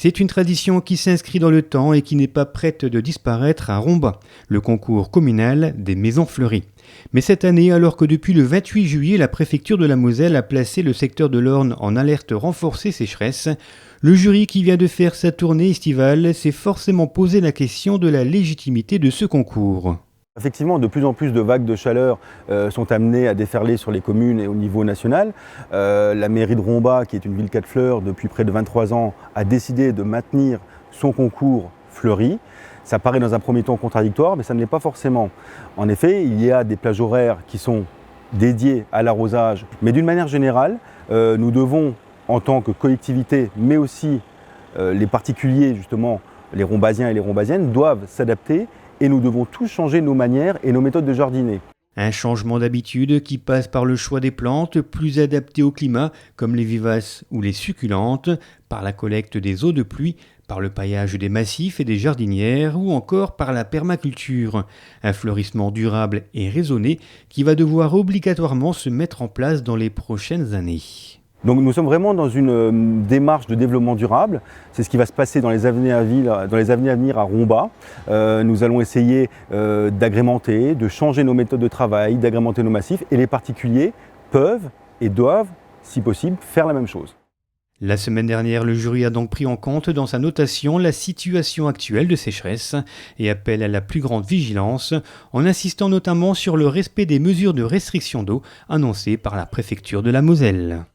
C'est une tradition qui s'inscrit dans le temps et qui n'est pas prête de disparaître à Romba, le concours communal des maisons fleuries. Mais cette année, alors que depuis le 28 juillet, la préfecture de la Moselle a placé le secteur de l'Orne en alerte renforcée sécheresse, le jury qui vient de faire sa tournée estivale s'est forcément posé la question de la légitimité de ce concours. Effectivement, de plus en plus de vagues de chaleur sont amenées à déferler sur les communes et au niveau national. La mairie de Romba, qui est une ville 4 fleurs depuis près de 23 ans, a décidé de maintenir son concours fleuri. Ça paraît dans un premier temps contradictoire, mais ça ne l'est pas forcément. En effet, il y a des plages horaires qui sont dédiées à l'arrosage. Mais d'une manière générale, nous devons, en tant que collectivité, mais aussi les particuliers, justement, les Rombasiens et les Rombasiennes, doivent s'adapter. Et nous devons tous changer nos manières et nos méthodes de jardiner. Un changement d'habitude qui passe par le choix des plantes plus adaptées au climat, comme les vivaces ou les succulentes, par la collecte des eaux de pluie, par le paillage des massifs et des jardinières ou encore par la permaculture. Un fleurissement durable et raisonné qui va devoir obligatoirement se mettre en place dans les prochaines années. Donc nous sommes vraiment dans une démarche de développement durable. C'est ce qui va se passer dans les années à venir à Romba. Nous allons essayer d'agrémenter, de changer nos méthodes de travail, d'agrémenter nos massifs. Et les particuliers peuvent et doivent, si possible, faire la même chose. La semaine dernière, le jury a donc pris en compte dans sa notation la situation actuelle de sécheresse et appelle à la plus grande vigilance en insistant notamment sur le respect des mesures de restriction d'eau annoncées par la préfecture de la Moselle.